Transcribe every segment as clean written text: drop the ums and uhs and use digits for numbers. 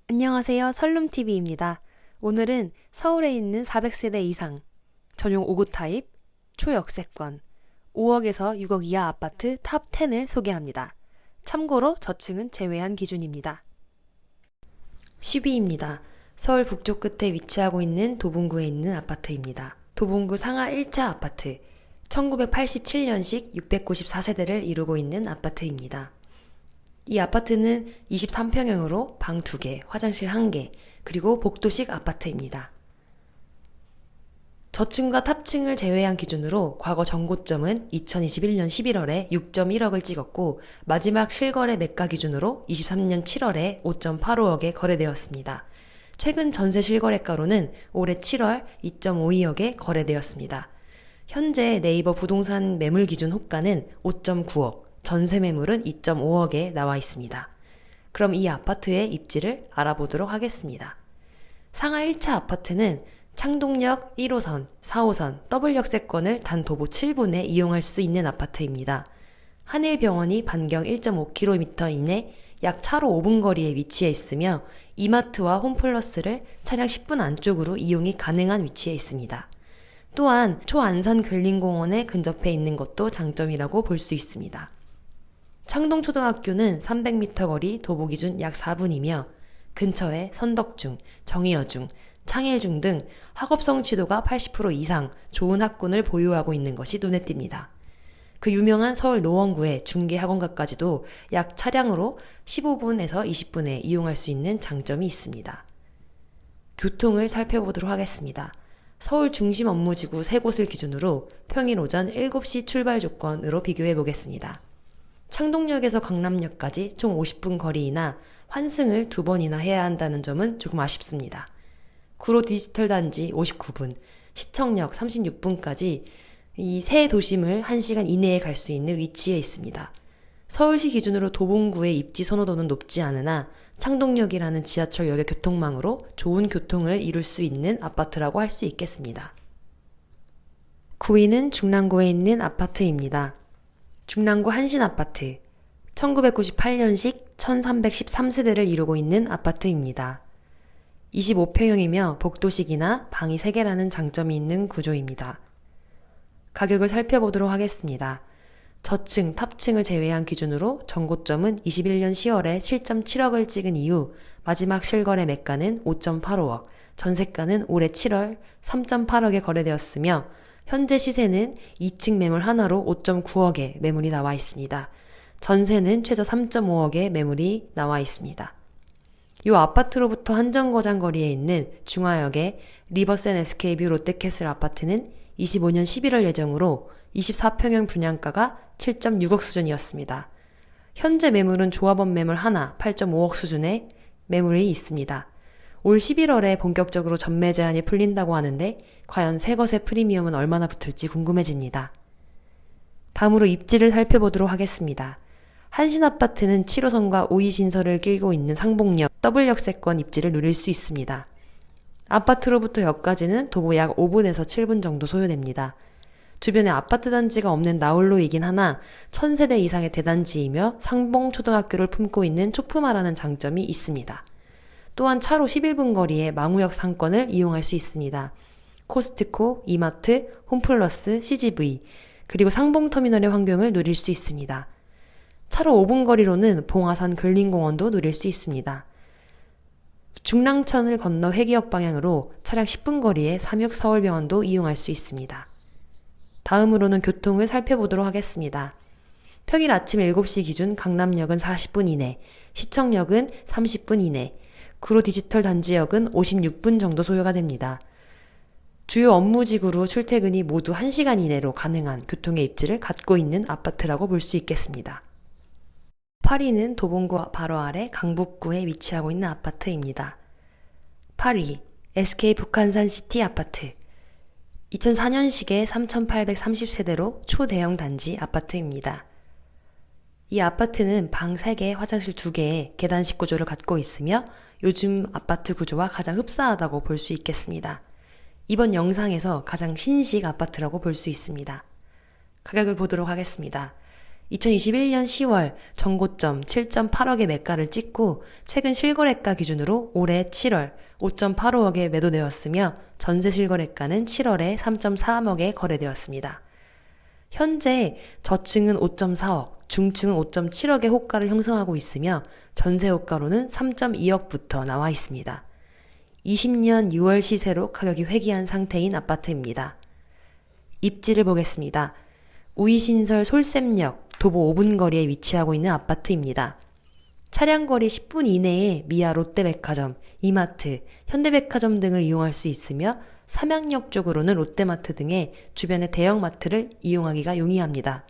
안녕하세요. 설룸TV입니다. 오늘은 서울에 있는 400세대 이상, 전용 5구 타입, 초역세권, 5억에서 6억 이하 아파트 탑 10을 소개합니다. 참고로 저층은 제외한 기준입니다. 10위입니다. 서울 북쪽 끝에 위치하고 있는 도봉구에 있는 아파트입니다. 도봉구 상하 1차 아파트, 1987년식 694세대를 이루고 있는 아파트입니다. 이 아파트는 23평형으로 방 2개, 화장실 1개, 그리고 복도식 아파트입니다. 저층과 탑층을 제외한 기준으로 과거 정고점은 2021년 11월에 6.1억을 찍었고 마지막 실거래 매가 기준으로 23년 7월에 5.85억에 거래되었습니다. 최근 전세 실거래가로는 올해 7월 2.52억에 거래되었습니다. 현재 네이버 부동산 매물 기준 호가는 5.9억, 전세 매물은 2.5억에 나와 있습니다. 그럼 이 아파트의 입지를 알아보도록 하겠습니다. 상하 1차 아파트는 창동역 1호선, 4호선, 더블역세권을 단 도보 7분에 이용할 수 있는 아파트입니다. 한일병원이 반경 1.5km 이내 약 차로 5분 거리에 위치해 있으며 이마트와 홈플러스를 차량 10분 안쪽으로 이용이 가능한 위치에 있습니다. 또한 초안산 근린공원에 근접해 있는 것도 장점이라고 볼 수 있습니다. 창동초등학교는 300m 거리 도보 기준 약 4분이며 근처에 선덕중, 정의여중, 창일중 등 학업성 지도가 80% 이상 좋은 학군을 보유하고 있는 것이 눈에 띕니다. 그 유명한 서울 노원구의 중계학원가까지도 약 차량으로 15분에서 20분에 이용할 수 있는 장점이 있습니다. 교통을 살펴보도록 하겠습니다. 서울 중심 업무지구 3곳을 기준으로 평일 오전 7시 출발 조건으로 비교해 보겠습니다. 창동역에서 강남역까지 총 50분 거리이나 환승을 2번이나 해야 한다는 점은 조금 아쉽습니다. 구로 디지털 단지 59분, 시청역 36분까지 이 세 도심을 1시간 이내에 갈 수 있는 위치에 있습니다. 서울시 기준으로 도봉구의 입지 선호도는 높지 않으나 창동역이라는 지하철역의 교통망으로 좋은 교통을 이룰 수 있는 아파트라고 할 수 있겠습니다. 9위는 중랑구에 있는 아파트입니다. 중랑구 한신아파트, 1998년식 1313세대를 이루고 있는 아파트입니다. 25평형이며 복도식이나 방이 3개라는 장점이 있는 구조입니다. 가격을 살펴보도록 하겠습니다. 저층, 탑층을 제외한 기준으로 정고점은 21년 10월에 7.7억을 찍은 이후 마지막 실거래 매가는 5.85억, 전세가는 올해 7월 3.8억에 거래되었으며 현재 시세는 2층 매물 하나로 5.9억에 매물이 나와 있습니다. 전세는 최저 3.5억에 매물이 나와 있습니다. 이 아파트로부터 한정거장 거리에 있는 중화역의 리버센 SK뷰 롯데캐슬 아파트는 25년 11월 예정으로 24평형 분양가가 7.6억 수준이었습니다. 현재 매물은 조합원 매물 하나 8.5억 수준의 매물이 있습니다. 올 11월에 본격적으로 전매 제한이 풀린다고 하는데 과연 새 것의 프리미엄은 얼마나 붙을지 궁금해집니다. 다음으로 입지를 살펴보도록 하겠습니다. 한신아파트는 7호선과 우이신설을 끼고 있는 상봉역 더블역세권 입지를 누릴 수 있습니다. 아파트로부터 역까지는 도보 약 5분에서 7분 정도 소요됩니다. 주변에 아파트 단지가 없는 나홀로이긴 하나 1000세대 이상의 대단지이며 상봉초등학교를 품고 있는 초품화라는 장점이 있습니다. 또한 차로 11분 거리에 망우역 상권을 이용할 수 있습니다. 코스트코, 이마트, 홈플러스, CGV, 그리고 상봉터미널의 환경을 누릴 수 있습니다. 차로 5분 거리로는 봉화산 근린공원도 누릴 수 있습니다. 중랑천을 건너 회기역 방향으로 차량 10분 거리에 삼육서울병원도 이용할 수 있습니다. 다음으로는 교통을 살펴보도록 하겠습니다. 평일 아침 7시 기준 강남역은 40분 이내, 시청역은 30분 이내, 구로 디지털 단지역은 56분 정도 소요가 됩니다. 주요 업무지구로 출퇴근이 모두 1시간 이내로 가능한 교통의 입지를 갖고 있는 아파트라고 볼 수 있겠습니다. 8위는 도봉구 바로 아래 강북구에 위치하고 있는 아파트입니다. 8위, SK 북한산 시티 아파트. 2004년식의 3,830세대로 초대형 단지 아파트입니다. 이 아파트는 방 3개, 화장실 2개의 계단식 구조를 갖고 있으며 요즘 아파트 구조와 가장 흡사하다고 볼 수 있겠습니다. 이번 영상에서 가장 신식 아파트라고 볼 수 있습니다. 가격을 보도록 하겠습니다. 2021년 10월 정고점 7.8억의 매가를 찍고 최근 실거래가 기준으로 올해 7월 5.85억에 매도되었으며 전세 실거래가는 7월에 3.3억에 거래되었습니다. 현재 저층은 5.4억, 중층은 5.7억의 호가를 형성하고 있으며 전세 호가로는 3.2억부터 나와 있습니다. 20년 6월 시세로 가격이 회귀한 상태인 아파트입니다. 입지를 보겠습니다. 우이신설 솔샘역 도보 5분 거리에 위치하고 있는 아파트입니다. 차량거리 10분 이내에 미아 롯데백화점, 이마트, 현대백화점 등을 이용할 수 있으며 삼양역 쪽으로는 롯데마트 등의 주변의 대형마트를 이용하기가 용이합니다.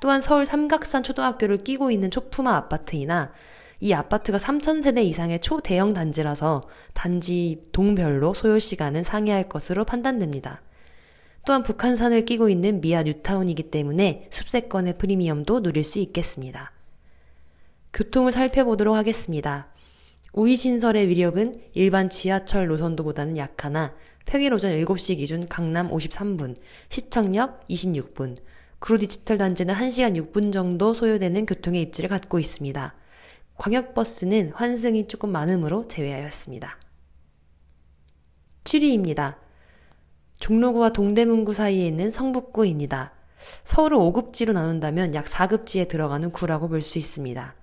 또한 서울 삼각산 초등학교를 끼고 있는 초품화 아파트이나 이 아파트가 3,000세대 이상의 초대형 단지라서 단지 동별로 소요시간은 상회할 것으로 판단됩니다. 또한 북한산을 끼고 있는 미아 뉴타운이기 때문에 숲세권의 프리미엄도 누릴 수 있겠습니다. 교통을 살펴보도록 하겠습니다. 우이신설의 위력은 일반 지하철 노선도보다는 약하나 평일 오전 7시 기준 강남 53분, 시청역 26분, 구로디지털 단지는 1시간 6분 정도 소요되는 교통의 입지를 갖고 있습니다. 광역버스는 환승이 조금 많으므로 제외하였습니다. 7위입니다. 종로구와 동대문구 사이에 있는 성북구입니다. 서울을 5급지로 나눈다면 약 4급지에 들어가는 구라고 볼 수 있습니다.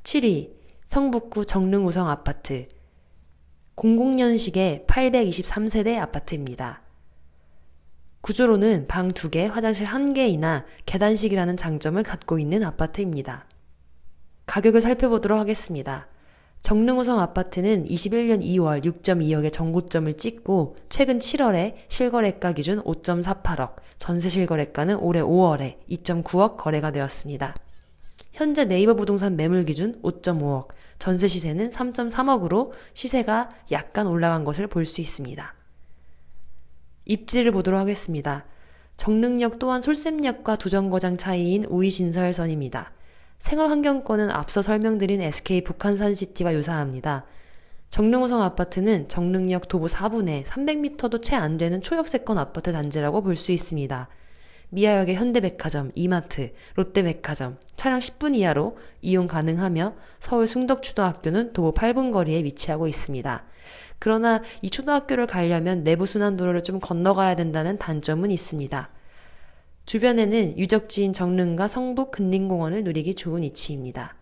7위, 성북구 정릉우성 아파트. 00년식의 823세대 아파트입니다. 구조로는 방 2개, 화장실 1개이나 계단식이라는 장점을 갖고 있는 아파트입니다. 가격을 살펴보도록 하겠습니다. 정릉우성 아파트는 21년 2월 6.2억의 정고점을 찍고 최근 7월에 실거래가 기준 5.48억, 전세 실거래가는 올해 5월에 2.9억 거래가 되었습니다. 현재 네이버 부동산 매물 기준 5.5억, 전세 시세는 3.3억으로 시세가 약간 올라간 것을 볼 수 있습니다. 입지를 보도록 하겠습니다. 정릉역 또한 솔샘역과 두 정거장 차이인 우이신설선입니다. 생활환경권은 앞서 설명드린 SK 북한산시티와 유사합니다. 정릉우성 아파트는 정릉역 도보 4분에 300m도 채 안 되는 초역세권 아파트 단지라고 볼 수 있습니다. 미아역의 현대백화점, 이마트, 롯데백화점, 차량 10분 이하로 이용 가능하며 서울 숭덕초등학교는 도보 8분 거리에 위치하고 있습니다. 그러나 이 초등학교를 가려면 내부순환도로를 좀 건너가야 된다는 단점은 있습니다. 주변에는 유적지인 정릉과 성북 근린공원을 누리기 좋은 위치입니다.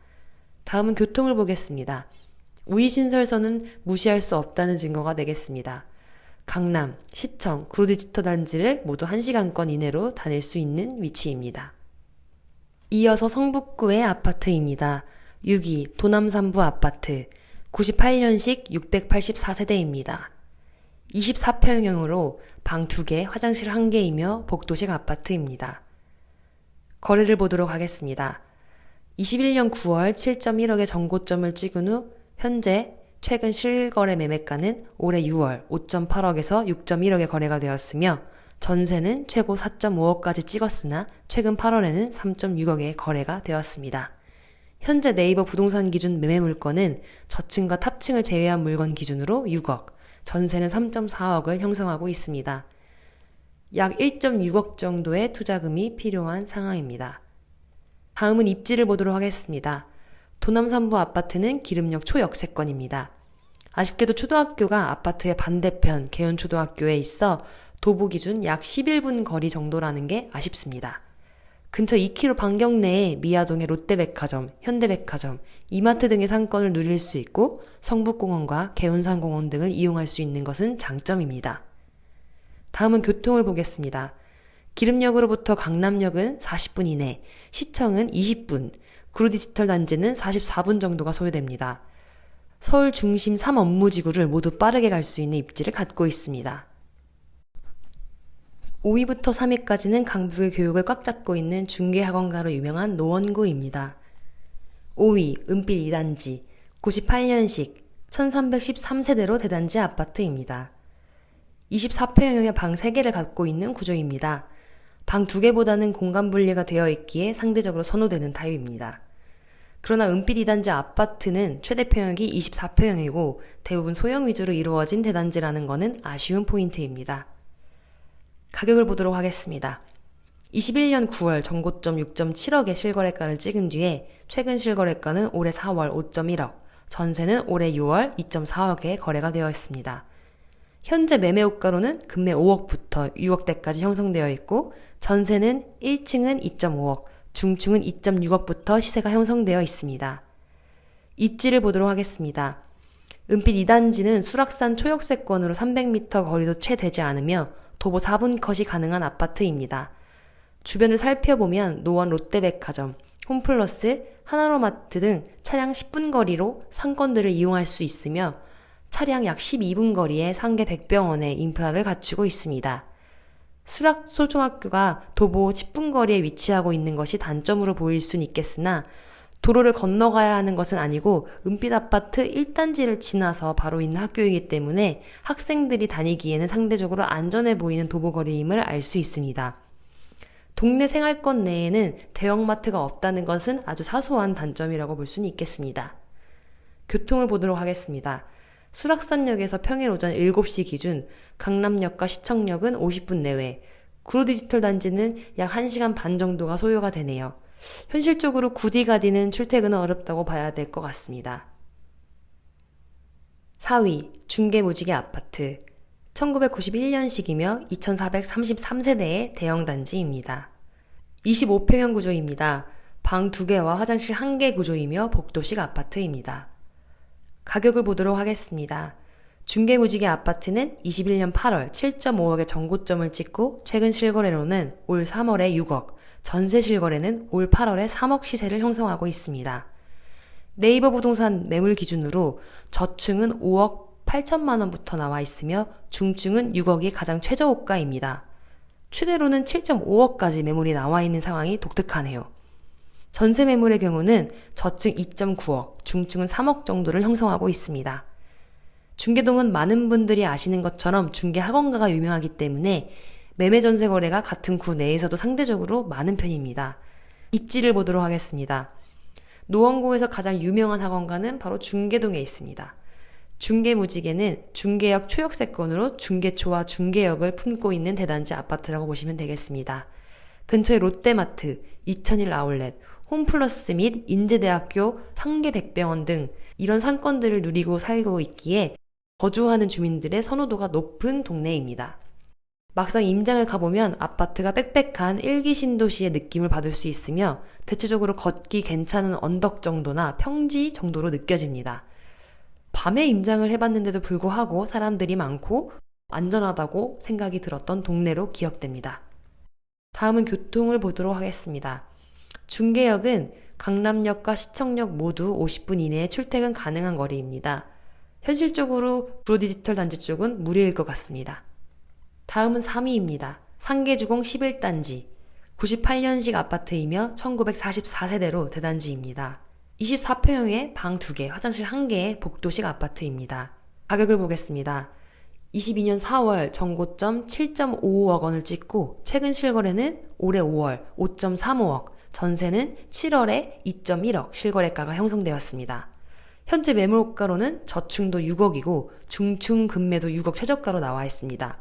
다음은 교통을 보겠습니다. 우이신설선은 무시할 수 없다는 증거가 되겠습니다. 강남, 시청, 구로디지털 단지를 모두 1시간권 이내로 다닐 수 있는 위치입니다. 이어서 성북구의 아파트입니다. 6위 도남산부 아파트, 98년식 684세대입니다. 24평형으로 방 2개, 화장실 1개이며 복도식 아파트입니다. 거래를 보도록 하겠습니다. 21년 9월 7.1억의 정고점을 찍은 후 현재 최근 실거래 매매가는 올해 6월 5.8억에서 6.1억에 거래가 되었으며 전세는 최고 4.5억까지 찍었으나 최근 8월에는 3.6억에 거래가 되었습니다. 현재 네이버 부동산 기준 매매 물건은 저층과 탑층을 제외한 물건 기준으로 6억, 전세는 3.4억을 형성하고 있습니다. 약 1.6억 정도의 투자금이 필요한 상황입니다. 다음은 입지를 보도록 하겠습니다. 도남산부 아파트는 기름역 초역세권입니다. 아쉽게도 초등학교가 아파트의 반대편 개운초등학교에 있어 도보 기준 약 11분 거리 정도라는 게 아쉽습니다. 근처 2km 반경 내에 미아동의 롯데백화점, 현대백화점, 이마트 등의 상권을 누릴 수 있고 성북공원과 개운산공원 등을 이용할 수 있는 것은 장점입니다. 다음은 교통을 보겠습니다. 기름역으로부터 강남역은 40분 이내, 시청은 20분, 구로디지털 단지는 44분 정도가 소요됩니다. 서울 중심 3업무지구를 모두 빠르게 갈 수 있는 입지를 갖고 있습니다. 5위부터 3위까지는 강북의 교육을 꽉 잡고 있는 중개학원가로 유명한 노원구입니다. 5위 은빛 2단지 98년식 1313세대로 대단지 아파트입니다. 24평형의 방 3개를 갖고 있는 구조입니다. 방 2개보다는 공간 분리가 되어 있기에 상대적으로 선호되는 타입입니다. 그러나 은빛 2단지 아파트는 최대 평형이 24평형이고 대부분 소형 위주로 이루어진 대단지라는 것은 아쉬운 포인트입니다. 가격을 보도록 하겠습니다. 21년 9월 전고점 6.7억의 실거래가를 찍은 뒤에 최근 실거래가는 올해 4월 5.1억, 전세는 올해 6월 2.4억에 거래가 되어 있습니다. 현재 매매 호가로는 금매 5억부터 6억대까지 형성되어 있고 전세는 1층은 2.5억, 중층은 2.6억부터 시세가 형성되어 있습니다. 입지를 보도록 하겠습니다. 은빛 2단지는 수락산 초역세권으로 300m 거리도 채 되지 않으며 도보 4분 컷이 가능한 아파트입니다. 주변을 살펴보면 노원 롯데백화점, 홈플러스, 하나로마트 등 차량 10분 거리로 상권들을 이용할 수 있으며 차량 약 12분 거리에 상계 백병원의 인프라를 갖추고 있습니다. 수락소중학교가 도보 10분 거리에 위치하고 있는 것이 단점으로 보일 순 있겠으나 도로를 건너가야 하는 것은 아니고 은빛 아파트 1단지를 지나서 바로 있는 학교이기 때문에 학생들이 다니기에는 상대적으로 안전해 보이는 도보거리임을 알 수 있습니다. 동네 생활권 내에는 대형마트가 없다는 것은 아주 사소한 단점이라고 볼 수는 있겠습니다. 교통을 보도록 하겠습니다. 수락산역에서 평일 오전 7시 기준, 강남역과 시청역은 50분 내외, 구로디지털 단지는 약 1시간 반 정도가 소요가 되네요. 현실적으로 구디가디는 출퇴근은 어렵다고 봐야 될 것 같습니다. 4위, 중계무지개 아파트. 1991년식이며 2433세대의 대형단지입니다. 25평형 구조입니다. 방 2개와 화장실 1개 구조이며 복도식 아파트입니다. 가격을 보도록 하겠습니다. 중계무지개 아파트는 21년 8월 7.5억의 전고점을 찍고 최근 실거래로는 올 3월에 6억, 전세 실거래는 올 8월에 3억 시세를 형성하고 있습니다. 네이버 부동산 매물 기준으로 저층은 5억 8천만 원부터 나와 있으며 중층은 6억이 가장 최저호가입니다. 최대로는 7.5억까지 매물이 나와 있는 상황이 독특하네요. 전세 매물의 경우는 저층 2.9억, 중층은 3억 정도를 형성하고 있습니다. 중계동은 많은 분들이 아시는 것처럼 중개 학원가가 유명하기 때문에 매매 전세 거래가 같은 구 내에서도 상대적으로 많은 편입니다. 입지를 보도록 하겠습니다. 노원구에서 가장 유명한 학원가는 바로 중계동에 있습니다. 중계무지개는 중계역 초역세권으로 중계초와 중계역을 품고 있는 대단지 아파트라고 보시면 되겠습니다. 근처에 롯데마트, 2001 아울렛, 홈플러스 및 인제대학교, 상계백병원 등 이런 상권들을 누리고 살고 있기에 거주하는 주민들의 선호도가 높은 동네입니다. 막상 임장을 가보면 아파트가 빽빽한 일기 신도시의 느낌을 받을 수 있으며 대체적으로 걷기 괜찮은 언덕 정도나 평지 정도로 느껴집니다. 밤에 임장을 해봤는데도 불구하고 사람들이 많고 안전하다고 생각이 들었던 동네로 기억됩니다. 다음은 교통을 보도록 하겠습니다. 중계역은 강남역과 시청역 모두 50분 이내에 출퇴근 가능한 거리입니다. 현실적으로 구로디지털 단지 쪽은 무리일 것 같습니다. 다음은 3위입니다. 상계주공 11단지, 98년식 아파트이며 1944세대로 대단지입니다. 24평형의 방 2개, 화장실 1개의 복도식 아파트입니다. 가격을 보겠습니다. 22년 4월 전고점 7.55억 원을 찍고 최근 실거래는 올해 5월 5.35억, 전세는 7월에 2.1억 실거래가가 형성되었습니다. 현재 매물 호가로는 저층도 6억이고 중층 금매도 6억 최저가로 나와 있습니다.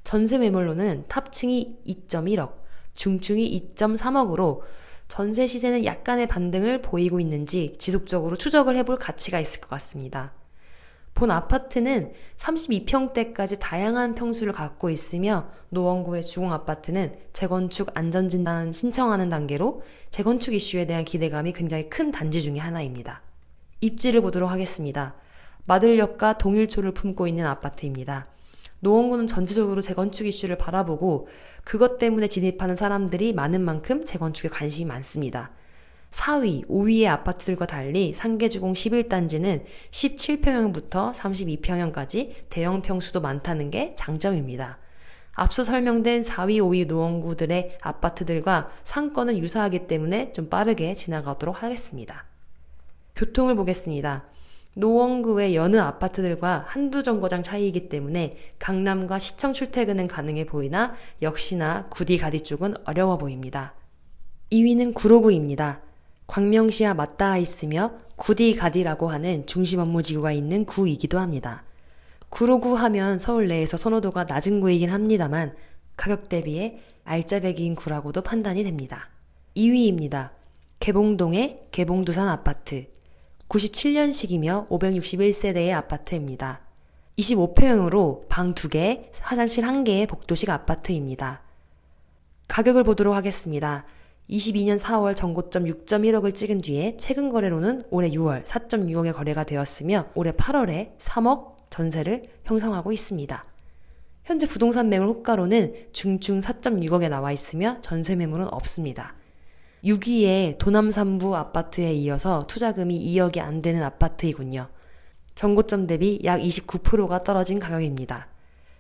전세 매물로는 탑층이 2.1억, 중층이 2.3억으로 전세 시세는 약간의 반등을 보이고 있는지 지속적으로 추적을 해볼 가치가 있을 것 같습니다. 본 아파트는 32평대까지 다양한 평수를 갖고 있으며 노원구의 주공아파트는 재건축 안전진단 신청하는 단계로 재건축 이슈에 대한 기대감이 굉장히 큰 단지 중에 하나입니다. 입지를 보도록 하겠습니다. 마들역과 동일초를 품고 있는 아파트입니다. 노원구는 전체적으로 재건축 이슈를 바라보고 그것 때문에 진입하는 사람들이 많은 만큼 재건축에 관심이 많습니다. 4위, 5위의 아파트들과 달리 상계주공 11단지는 17평형부터 32평형까지 대형 평수도 많다는 게 장점입니다. 앞서 설명된 4위, 5위 노원구들의 아파트들과 상권은 유사하기 때문에 좀 빠르게 지나가도록 하겠습니다. 교통을 보겠습니다. 노원구의 여느 아파트들과 한두 정거장 차이이기 때문에 강남과 시청 출퇴근은 가능해 보이나 역시나 구디가디 쪽은 어려워 보입니다. 2위는 구로구입니다. 광명시와 맞닿아 있으며 구디가디라고 하는 중심 업무지구가 있는 구이기도 합니다. 구로구 하면 서울 내에서 선호도가 낮은 구이긴 합니다만 가격 대비에 알짜배기인 구라고도 판단이 됩니다. 2위입니다. 개봉동의 개봉두산 아파트. 97년식이며 561세대의 아파트입니다. 25평형으로 방 2개, 화장실 1개의 복도식 아파트입니다. 가격을 보도록 하겠습니다. 22년 4월 전고점 6.1억을 찍은 뒤에 최근 거래로는 올해 6월 4.6억에 거래가 되었으며 올해 8월에 3억 전세를 형성하고 있습니다. 현재 부동산 매물 호가로는 중층 4.6억에 나와 있으며 전세 매물은 없습니다. 6위의 도남산부 아파트에 이어서 투자금이 2억이 안 되는 아파트이군요. 전고점 대비 약 29%가 떨어진 가격입니다.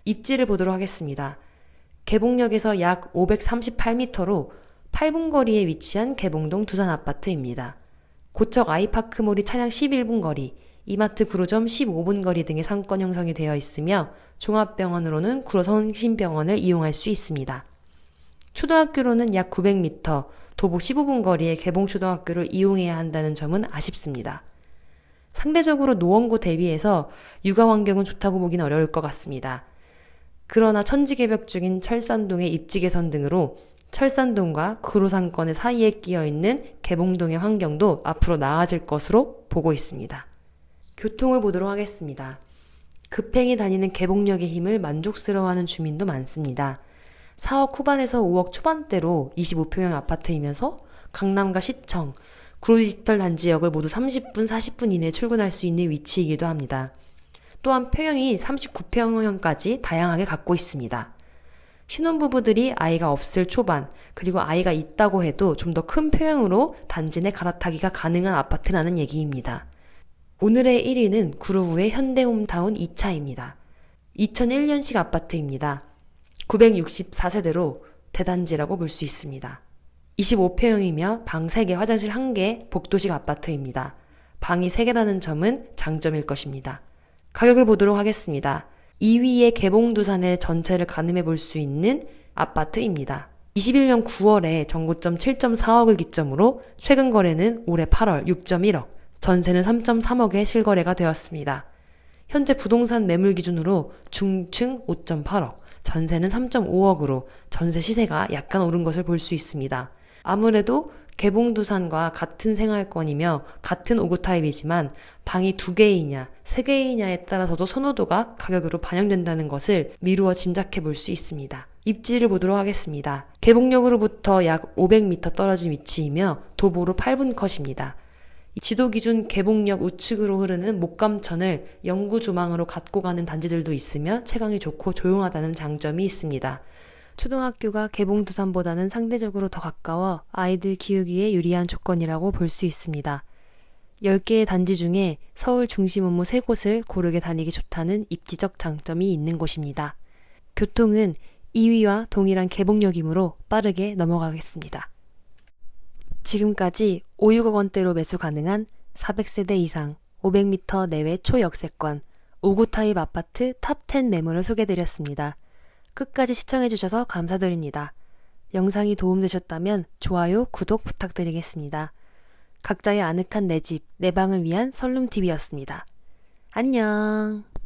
입지를 보도록 하겠습니다. 개봉역에서 약 538m로 8분 거리에 위치한 개봉동 두산 아파트입니다. 고척 아이파크몰이 차량 11분 거리, 이마트 구로점 15분 거리 등의 상권 형성이 되어 있으며 종합병원으로는 구로성심병원을 이용할 수 있습니다. 초등학교로는 약 900m, 도보 15분 거리의 개봉초등학교를 이용해야 한다는 점은 아쉽습니다. 상대적으로 노원구 대비해서 육아 환경은 좋다고 보긴 어려울 것 같습니다. 그러나 천지개벽 중인 철산동의 입지 개선 등으로 철산동과 구로상권의 사이에 끼어있는 개봉동의 환경도 앞으로 나아질 것으로 보고 있습니다. 교통을 보도록 하겠습니다. 급행이 다니는 개봉역의 힘을 만족스러워하는 주민도 많습니다. 4억 후반에서 5억 초반대로 25평형 아파트이면서 강남과 시청, 구로디지털 단지역을 모두 30분, 40분 이내에 출근할 수 있는 위치이기도 합니다. 또한 평형이 39평형까지 다양하게 갖고 있습니다. 신혼부부들이 아이가 없을 초반, 그리고 아이가 있다고 해도 좀 더 큰 평형으로 단지 내 갈아타기가 가능한 아파트라는 얘기입니다. 오늘의 1위는 구로구의 현대홈타운 2차입니다. 2001년식 아파트입니다. 964세대로 대단지라고 볼 수 있습니다. 25평형이며 방 3개, 화장실 1개, 복도식 아파트입니다. 방이 3개라는 점은 장점일 것입니다. 가격을 보도록 하겠습니다. 2위의 개봉두산의 전체를 가늠해 볼 수 있는 아파트입니다. 21년 9월에 전고점 7.4억을 기점으로 최근 거래는 올해 8월 6.1억, 전세는 3.3억에 실거래가 되었습니다. 현재 부동산 매물 기준으로 중층 5.8억, 전세는 3.5억으로 전세 시세가 약간 오른 것을 볼 수 있습니다. 아무래도 개봉두산과 같은 생활권이며 같은 오구 타입이지만 방이 2개이냐, 3개이냐에 따라서도 선호도가 가격으로 반영된다는 것을 미루어 짐작해 볼 수 있습니다. 입지를 보도록 하겠습니다. 개봉역으로부터 약 500m 떨어진 위치이며 도보로 8분 컷입니다. 지도 기준 개봉역 우측으로 흐르는 목감천을 영구 조망으로 갖고 가는 단지들도 있으며 채광이 좋고 조용하다는 장점이 있습니다. 초등학교가 개봉두산보다는 상대적으로 더 가까워 아이들 키우기에 유리한 조건이라고 볼 수 있습니다. 10개의 단지 중에 서울 중심 업무 3곳을 고르게 다니기 좋다는 입지적 장점이 있는 곳입니다. 교통은 2위와 동일한 개봉역이므로 빠르게 넘어가겠습니다. 지금까지 5, 6억 원대로 매수 가능한 400세대 이상, 500m 내외 초역세권, 5구 타입 아파트 탑10 매물을 소개드렸습니다. 끝까지 시청해주셔서 감사드립니다. 영상이 도움되셨다면 좋아요, 구독 부탁드리겠습니다. 각자의 아늑한 내 집, 내 방을 위한 설룸TV였습니다. 안녕.